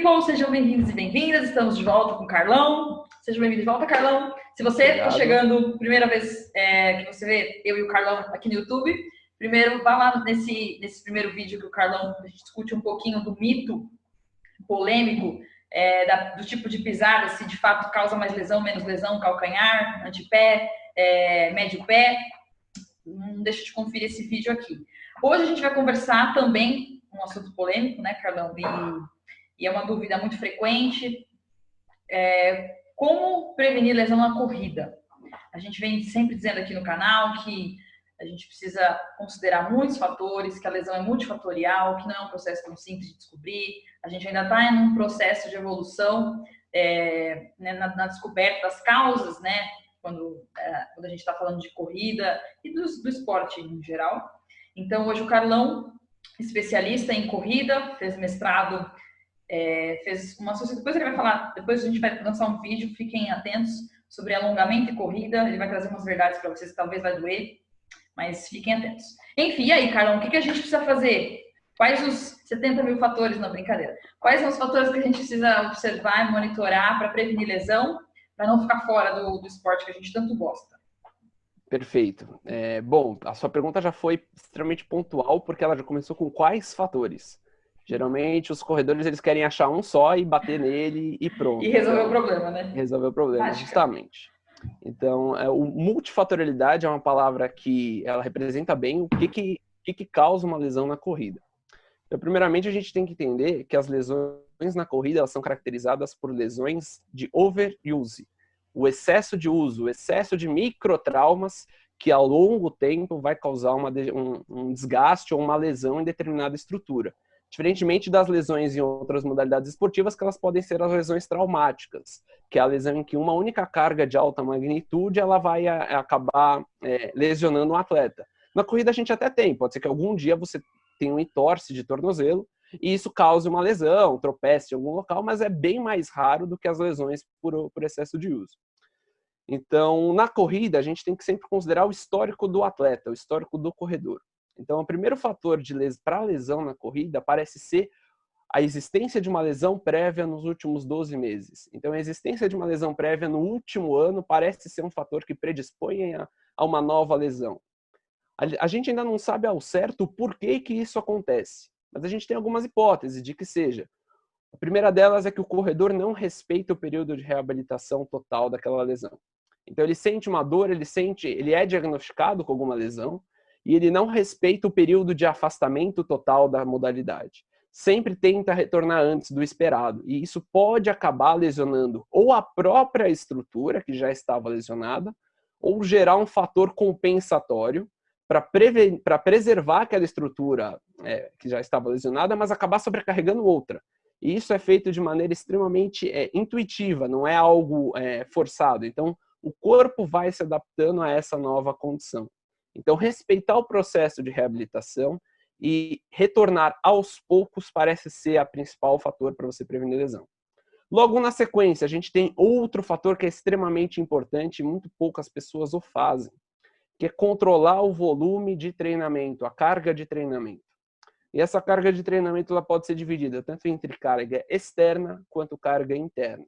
People, sejam bem-vindos e bem-vindas. Estamos de volta com o Carlão. Seja bem-vindo de volta, Carlão. Se você está chegando, primeira vez que você vê eu e o Carlão aqui no YouTube, primeiro vá lá nesse primeiro vídeo que o Carlão, a gente discute um pouquinho do mito polêmico do tipo de pisada, se de fato causa mais lesão, menos lesão, calcanhar, antepé, médio pé. Não deixa de conferir esse vídeo aqui. Hoje a gente vai conversar também um assunto polêmico, né, Carlão? E é uma dúvida muito frequente. Como prevenir lesão na corrida? A gente vem sempre dizendo aqui no canal que a gente precisa considerar muitos fatores, que a lesão é multifatorial, que não é um processo tão simples de descobrir. A gente ainda está em um processo de evolução né, na descoberta das causas, né? Quando a gente está falando de corrida e do esporte em geral. Então, hoje o Carlão, especialista em corrida, fez mestrado, fez uma associação. Depois ele vai falar, depois a gente vai lançar um vídeo, fiquem atentos, sobre alongamento e corrida. Ele vai trazer umas verdades para vocês que talvez vai doer, mas fiquem atentos. Enfim, e aí, Carlão, o que a gente precisa fazer? Quais os 70 mil fatores, não, brincadeira. Quais são os fatores que a gente precisa observar e monitorar para prevenir lesão, para não ficar fora do esporte que a gente tanto gosta? Perfeito. Bom, a sua pergunta já foi extremamente pontual, porque ela já começou com quais fatores? Geralmente, os corredores eles querem achar um só e bater nele e pronto. E resolver o problema, né? Resolver o problema, Mágica. justamente. Então, o multifatorialidade é uma palavra que ela representa bem o que causa uma lesão na corrida. Então, primeiramente, a gente tem que entender que as lesões na corrida elas são caracterizadas por lesões de overuse. O excesso de uso, o excesso de microtraumas que ao longo tempo vai causar um desgaste ou uma lesão em determinada estrutura. Diferentemente das lesões em outras modalidades esportivas, que elas podem ser as lesões traumáticas, que é a lesão em que uma única carga de alta magnitude ela vai acabar lesionando o atleta. Na corrida a gente até tem, pode ser que algum dia você tenha um entorse de tornozelo e isso cause uma lesão, tropece em algum local, mas é bem mais raro do que as lesões por excesso de uso. Então, na corrida, a gente tem que sempre considerar o histórico do atleta, o histórico do corredor. Então, o primeiro fator para lesão na corrida parece ser a existência de uma lesão prévia nos últimos 12 meses. Então, a existência de uma lesão prévia no último ano parece ser um fator que predispõe a uma nova lesão. A gente ainda não sabe ao certo o porquê que isso acontece, mas a gente tem algumas hipóteses de que seja. A primeira delas é que o corredor não respeita o período de reabilitação total daquela lesão. Então ele sente uma dor, ele é diagnosticado com alguma lesão e ele não respeita o período de afastamento total da modalidade. Sempre tenta retornar antes do esperado e isso pode acabar lesionando ou a própria estrutura que já estava lesionada ou gerar um fator compensatório para preservar aquela estrutura que já estava lesionada, mas acabar sobrecarregando outra. E isso é feito de maneira extremamente intuitiva, não é algo forçado. Então, o corpo vai se adaptando a essa nova condição. Então, respeitar o processo de reabilitação e retornar aos poucos parece ser a principal fator para você prevenir lesão. Logo na sequência, a gente tem outro fator que é extremamente importante e muito poucas pessoas o fazem, que é controlar o volume de treinamento, a carga de treinamento. E essa carga de treinamento ela pode ser dividida tanto entre carga externa quanto carga interna.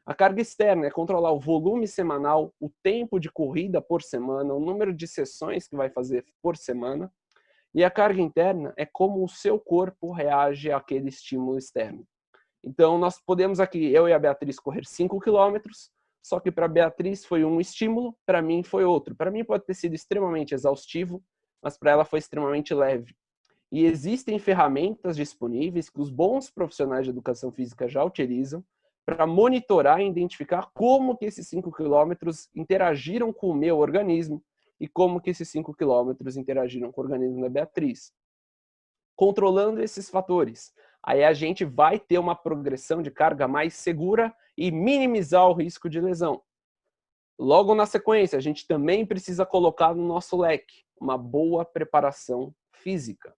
A carga externa é controlar o volume semanal, o tempo de corrida por semana, o número de sessões que vai fazer por semana. E a carga interna é como o seu corpo reage àquele estímulo externo. Então, nós podemos aqui, eu e a Beatriz, correr 5 quilômetros, só que para a Beatriz foi um estímulo, para mim foi outro. Para mim pode ter sido extremamente exaustivo, mas para ela foi extremamente leve. E existem ferramentas disponíveis que os bons profissionais de educação física já utilizam para monitorar e identificar como que esses 5 quilômetros interagiram com o meu organismo e como que esses 5 quilômetros interagiram com o organismo da Beatriz. Controlando esses fatores, aí a gente vai ter uma progressão de carga mais segura e minimizar o risco de lesão. Logo na sequência, a gente também precisa colocar no nosso leque uma boa preparação física.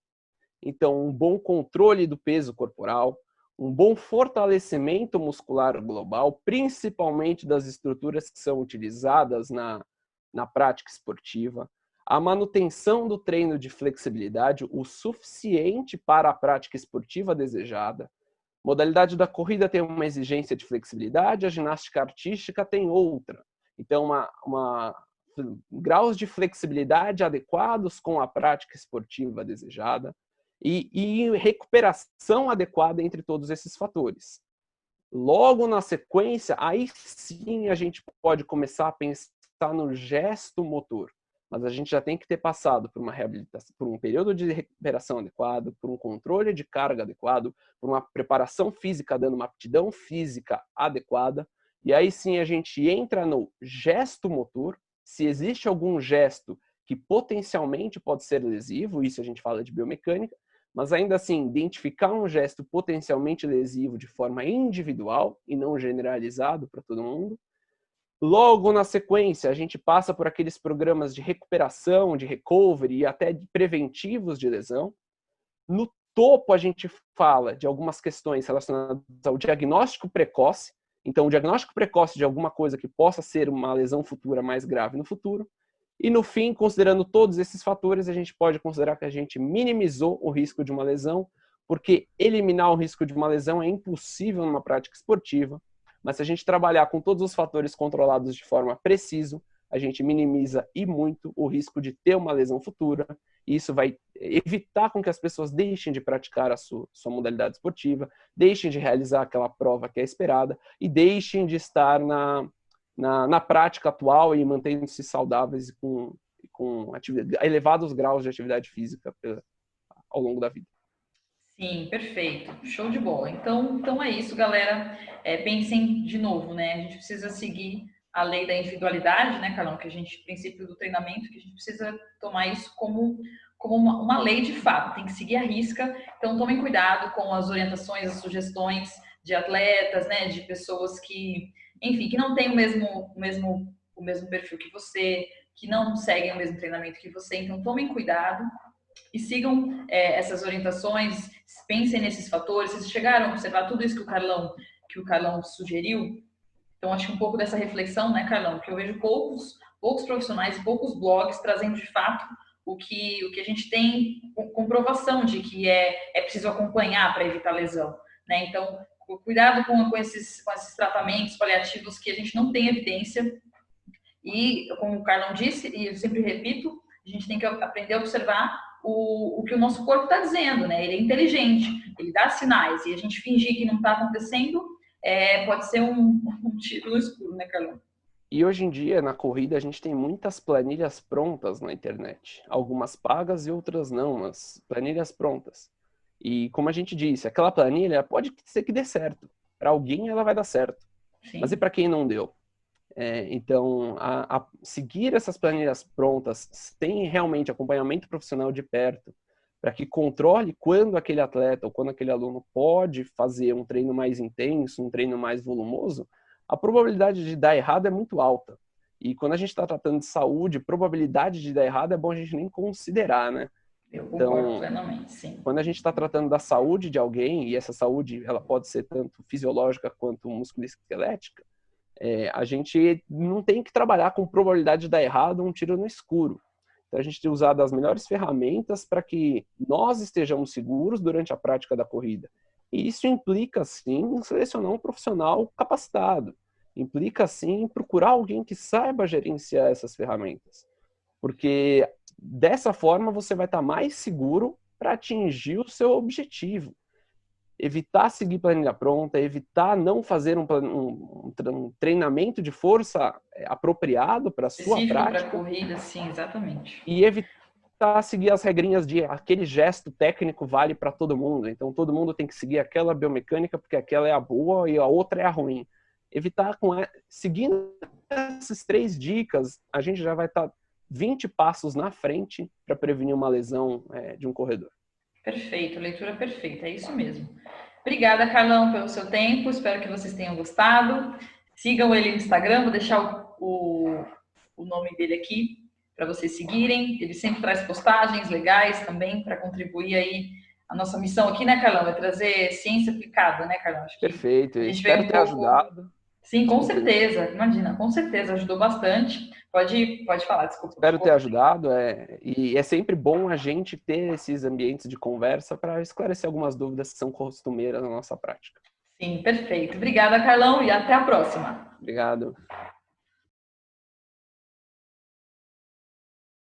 Então, um bom controle do peso corporal, um bom fortalecimento muscular global, principalmente das estruturas que são utilizadas na prática esportiva, a manutenção do treino de flexibilidade o suficiente para a prática esportiva desejada, Modalidade da corrida tem uma exigência de flexibilidade, a ginástica artística tem outra. Então, graus de flexibilidade adequados com a prática esportiva desejada e recuperação adequada entre todos esses fatores. Logo na sequência, aí sim a gente pode começar a pensar no gesto motor. Mas a gente já tem que ter passado por uma reabilitação, por um período de recuperação adequado, por um controle de carga adequado, por uma preparação física, dando uma aptidão física adequada. E aí sim a gente entra no gesto motor. Se existe algum gesto que potencialmente pode ser lesivo, isso a gente fala de biomecânica, mas ainda assim, identificar um gesto potencialmente lesivo de forma individual e não generalizado para todo mundo. Logo na sequência, a gente passa por aqueles programas de recuperação, de recovery e até de preventivos de lesão. No topo, a gente fala de algumas questões relacionadas ao diagnóstico precoce. Então, o diagnóstico precoce de alguma coisa que possa ser uma lesão futura mais grave no futuro. E no fim, considerando todos esses fatores, a gente pode considerar que a gente minimizou o risco de uma lesão, porque eliminar o risco de uma lesão é impossível numa prática esportiva. Mas se a gente trabalhar com todos os fatores controlados de forma precisa, a gente minimiza e muito o risco de ter uma lesão futura. E isso vai evitar com que as pessoas deixem de praticar a sua modalidade esportiva, deixem de realizar aquela prova que é esperada e deixem de estar na prática atual e mantendo-se saudáveis com elevados graus de atividade física ao longo da vida. Sim, perfeito. Show de bola. Então é isso, galera. Pensem de novo, né? A gente precisa seguir a lei da individualidade, né, Carlão? O princípio do treinamento, que a gente precisa tomar isso como uma lei de fato, tem que seguir a risca. Então tomem cuidado com as orientações, as sugestões de atletas, né? De pessoas que, enfim, que não têm o mesmo perfil que você, que não seguem o mesmo treinamento que você. Então tomem cuidado e sigam essas orientações, pensem nesses fatores. Vocês chegaram a observar tudo isso que o Carlão sugeriu? Então, acho que um pouco dessa reflexão, né, Carlão? Que eu vejo poucos profissionais e poucos blogs trazendo de fato o que a gente tem comprovação de que é preciso acompanhar para evitar lesão, né? Então, cuidado com esses tratamentos paliativos que a gente não tem evidência. E, como o Carlão disse, e eu sempre repito, a gente tem que aprender a observar o que o nosso corpo está dizendo, né? Ele é inteligente, ele dá sinais, e a gente fingir que não está acontecendo pode ser um tiro no escuro, né, Carlão? E hoje em dia, na corrida, a gente tem muitas planilhas prontas na internet. Algumas pagas e outras não, mas planilhas prontas. E como a gente disse, aquela planilha pode ser que dê certo. Para alguém ela vai dar certo. Sim. Mas e para quem não deu? Então, seguir essas planilhas prontas, tem realmente acompanhamento profissional de perto, para que controle quando aquele atleta ou quando aquele aluno pode fazer um treino mais intenso, um treino mais volumoso, a probabilidade de dar errado é muito alta. E quando a gente está tratando de saúde, probabilidade de dar errado é bom a gente nem considerar, né? Eu concordo plenamente, sim. Quando a gente está tratando da saúde de alguém, e essa saúde ela pode ser tanto fisiológica quanto musculoesquelética, a gente não tem que trabalhar com probabilidade de dar errado um tiro no escuro. Então a gente tem usado as melhores ferramentas para que nós estejamos seguros durante a prática da corrida. E isso implica, sim, selecionar um profissional capacitado. Implica, sim, procurar alguém que saiba gerenciar essas ferramentas. Porque dessa forma você vai estar mais seguro para atingir o seu objetivo. Evitar seguir planilha pronta, evitar não fazer um treinamento de força apropriado para a sua prática. Para corrida, sim, exatamente. E evitar seguir as regrinhas de aquele gesto técnico vale para todo mundo. Então, todo mundo tem que seguir aquela biomecânica porque aquela é a boa e a outra é a ruim. Evitar, seguindo essas 3 dicas, a gente já vai estar 20 passos na frente para prevenir uma lesão de um corredor. Perfeito, leitura perfeita, é isso mesmo. Obrigada, Carlão, pelo seu tempo, espero que vocês tenham gostado. Sigam ele no Instagram, vou deixar o nome dele aqui para vocês seguirem. Ele sempre traz postagens legais também para contribuir aí. A nossa missão aqui, né, Carlão, é trazer ciência aplicada, né, Carlão? Perfeito, espero ter ajudado. Sim, com certeza. Imagina, com certeza, ajudou bastante. Pode falar, desculpa. Espero ter ajudado. E é sempre bom a gente ter esses ambientes de conversa para esclarecer algumas dúvidas que são corriqueiras na nossa prática. Sim, perfeito. Obrigada, Carlão, e até a próxima. Obrigado.